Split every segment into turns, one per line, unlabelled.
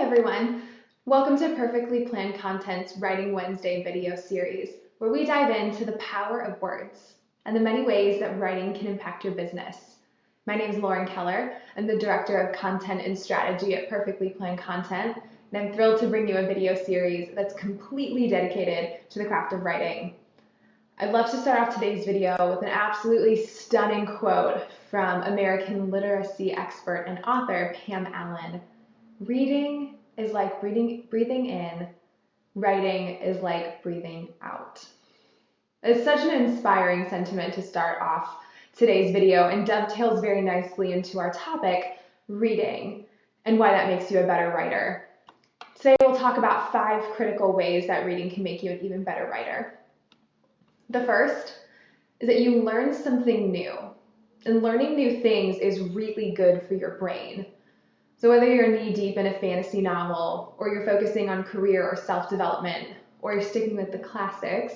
everyone. Welcome to Perfectly Planned Content's Writing Wednesday video series, where we dive into the power of words and the many ways that writing can impact your business. My name is Lauren Keller. I'm the Director of Content and Strategy at Perfectly Planned Content, and I'm thrilled to bring you a video series that's completely dedicated to the craft of writing. I'd love to start off today's video with an absolutely stunning quote from American literacy expert and author Pam Allen. Reading is like breathing in, writing is like breathing out. It's such an inspiring sentiment to start off today's video and dovetails very nicely into our topic, reading, and why that makes you a better writer. Today we'll talk about 5 critical ways that reading can make you an even better writer. The first is that you learn something new, and learning new things is really good for your brain. So whether you're knee-deep in a fantasy novel, or you're focusing on career or self-development, or you're sticking with the classics,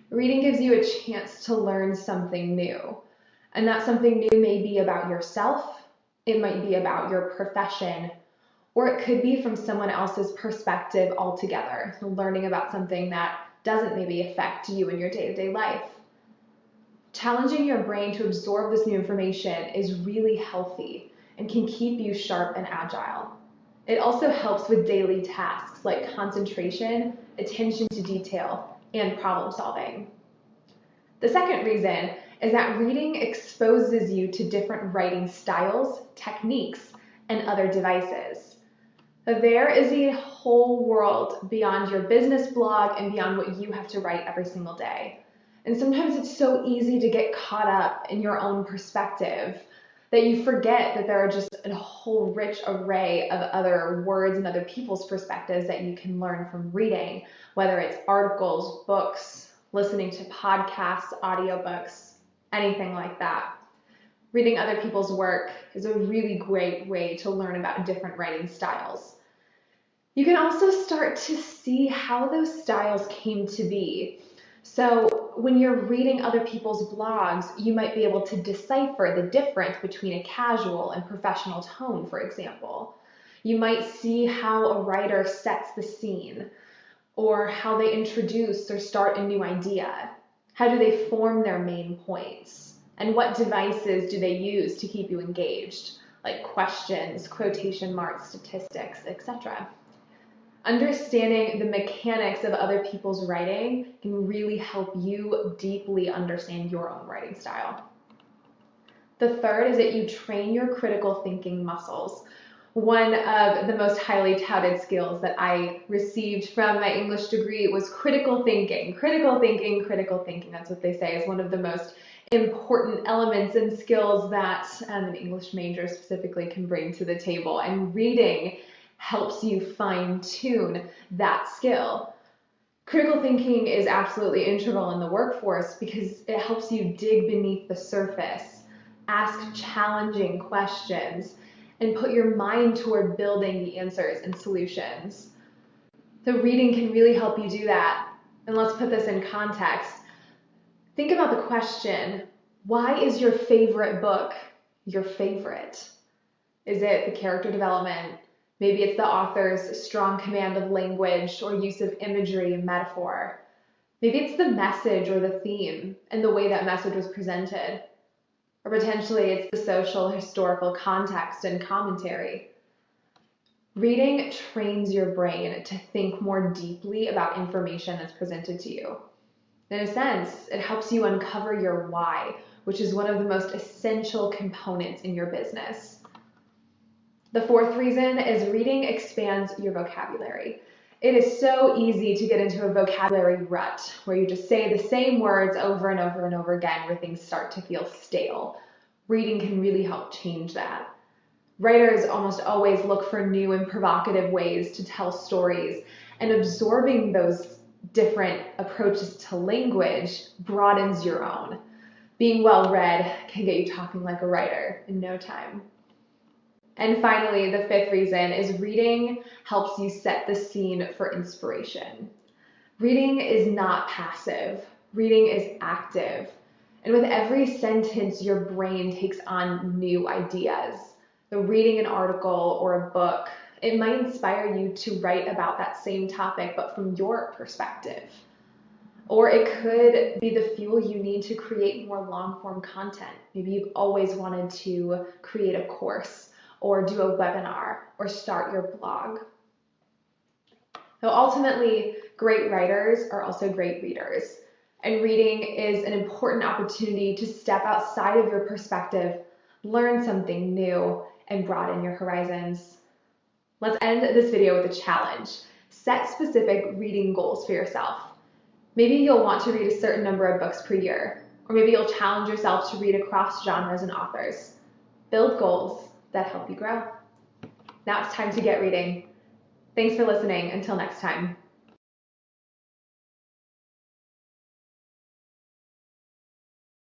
reading gives you a chance to learn something new. And that something new may be about yourself, it might be about your profession, or it could be from someone else's perspective altogether, learning about something that doesn't maybe affect you in your day-to-day life. Challenging your brain to absorb this new information is really healthy and can keep you sharp and agile. It also helps with daily tasks like concentration, attention to detail, and problem solving. The second reason is that reading exposes you to different writing styles, techniques, and other devices. There is a whole world beyond your business blog and beyond what you have to write every single day. And sometimes it's so easy to get caught up in your own perspective that you forget that there are just a whole rich array of other words and other people's perspectives that you can learn from reading, whether it's articles, books, listening to podcasts, audiobooks, anything like that. Reading other people's work is a really great way to learn about different writing styles. You can also start to see how those styles came to be. So when you're reading other people's blogs, you might be able to decipher the difference between a casual and professional tone, for example. You might see how a writer sets the scene, or how they introduce or start a new idea. How do they form their main points? And what devices do they use to keep you engaged, like questions, quotation marks, statistics, etc. Understanding the mechanics of other people's writing can really help you deeply understand your own writing style. The third is that you train your critical thinking muscles. One of the most highly touted skills that I received from my English degree was critical thinking. Critical thinking, that's what they say, is one of the most important elements and skills that an English major specifically can bring to the table. And reading helps you fine-tune that skill. Critical thinking is absolutely integral in the workforce because it helps you dig beneath the surface, ask challenging questions, and put your mind toward building the answers and solutions. So reading can really help you do that. And let's put this in context. Think about the question, why is your favorite book your favorite? Is it the character development? Maybe it's the author's strong command of language or use of imagery and metaphor. Maybe it's the message or the theme and the way that message was presented. Or potentially it's the social, historical context and commentary. Reading trains your brain to think more deeply about information that's presented to you. In a sense, it helps you uncover your why, which is one of the most essential components in your business. The fourth reason is reading expands your vocabulary. It is so easy to get into a vocabulary rut where you just say the same words over and over and over again where things start to feel stale. Reading can really help change that. Writers almost always look for new and provocative ways to tell stories, and absorbing those different approaches to language broadens your own. Being well-read can get you talking like a writer in no time. And finally, the fifth reason is reading helps you set the scene for inspiration. Reading is not passive. Reading is active. And with every sentence, your brain takes on new ideas. So reading an article or a book It might inspire you to write about that same topic, but from your perspective. Or it could be the fuel you need to create more long-form content. Maybe you've always wanted to create a course or do a webinar or start your blog. So ultimately, great writers are also great readers. And reading is an important opportunity to step outside of your perspective, learn something new, and broaden your horizons. Let's end this video with a challenge. Set specific reading goals for yourself. Maybe you'll want to read a certain number of books per year, or maybe you'll challenge yourself to read across genres and authors. Build goals that help you grow. Now it's time to get reading. Thanks for listening. Until next time.